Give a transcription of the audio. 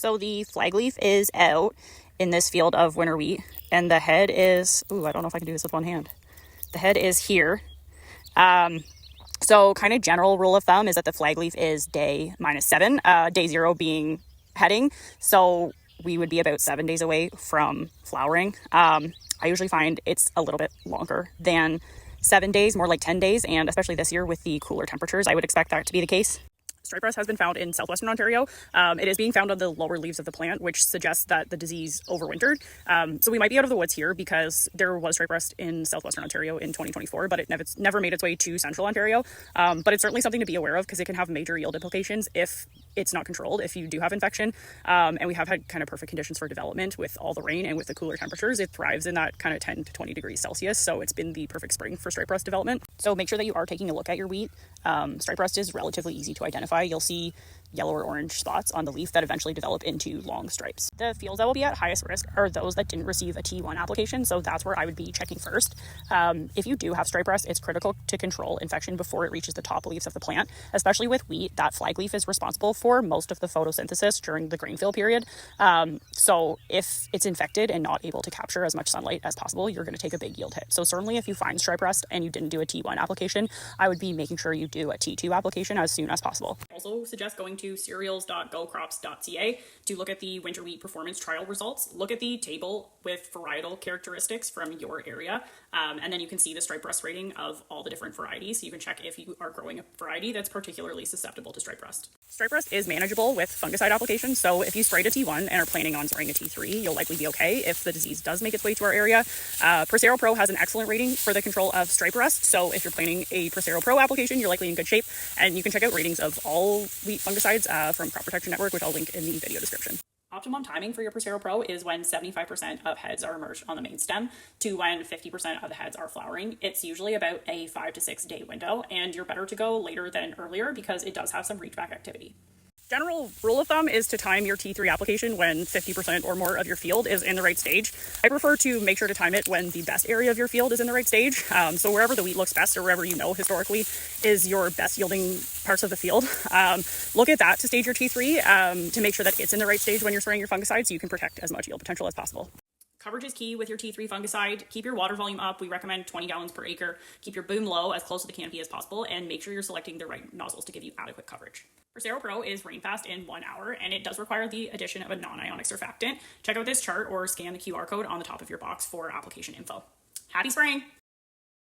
So the flag leaf is out in this field of winter wheat, and the head is, I don't know if I can do this with one hand. The head is here. So kind of general rule of thumb is that the flag leaf is day -7, day 0 being heading. So we would be about 7 days away from flowering. I usually find it's a little bit longer than 7 days, more like 10 days. And especially this year with the cooler temperatures, I would expect that to be the case. Stripe rust has been found in southwestern Ontario. It is being found on the lower leaves of the plant, which suggests that the disease overwintered. So we might be out of the woods here because there was stripe rust in southwestern Ontario in 2024, but it's never made its way to central Ontario. But it's certainly something to be aware of because it can have major yield implications if it's not controlled, if you do have infection. And we have had kind of perfect conditions for development with all the rain and with the cooler temperatures. It thrives in that kind of 10 to 20 degrees Celsius. So it's been the perfect spring for stripe rust development. So make sure that you are taking a look at your wheat. Stripe rust is relatively easy to identify. You'll see yellow or orange spots on the leaf that eventually develop into long stripes. The fields that will be at highest risk are those that didn't receive a T1 application, so that's where I would be checking first. If you do have stripe rust, it's critical to control infection before it reaches the top leaves of the plant, especially with wheat. That flag leaf is responsible for most of the photosynthesis during the grain fill period. So if it's infected and not able to capture as much sunlight as possible, you're going to take a big yield hit. So certainly if you find stripe rust and you didn't do a T1 application, I would be making sure you do a T2 application as soon as possible. Also suggest going to cereals.gocrops.ca to look at the winter wheat performance trial results. Look at the table with varietal characteristics from your area, and then you can see the stripe rust rating of all the different varieties. So you can check if you are growing a variety that's particularly susceptible to stripe rust. Stripe rust is manageable with fungicide application, so if you sprayed a T1 and are planning on spraying a T3, you'll likely be okay if the disease does make its way to our area. Prosero Pro has an excellent rating for the control of stripe rust, so if you're planning a Prosero Pro application, you're likely in good shape, and you can check out ratings of all wheat fungicides from Crop Protection Network, which I'll link in the video description. Optimum timing for your Prosero Pro is when 75% of heads are emerged on the main stem to when 50% of the heads are flowering. It's usually about a 5 to 6 day window, and you're better to go later than earlier because it does have some reach back activity. General rule of thumb is to time your T3 application when 50% or more of your field is in the right stage. I prefer to make sure to time it when the best area of your field is in the right stage. So wherever the wheat looks best or wherever you know historically is your best yielding parts of the field, look at that to stage your T3 to make sure that it's in the right stage when you're spraying your fungicide so you can protect as much yield potential as possible. Coverage is key with your T3 fungicide. Keep your water volume up. We recommend 20 gallons per acre. Keep your boom low as close to the canopy as possible, and make sure you're selecting the right nozzles to give you adequate coverage. Prosero Pro is rain fast in 1 hour, and it does require the addition of a non-ionic surfactant. Check out this chart or scan the QR code on the top of your box for application info. Happy spraying!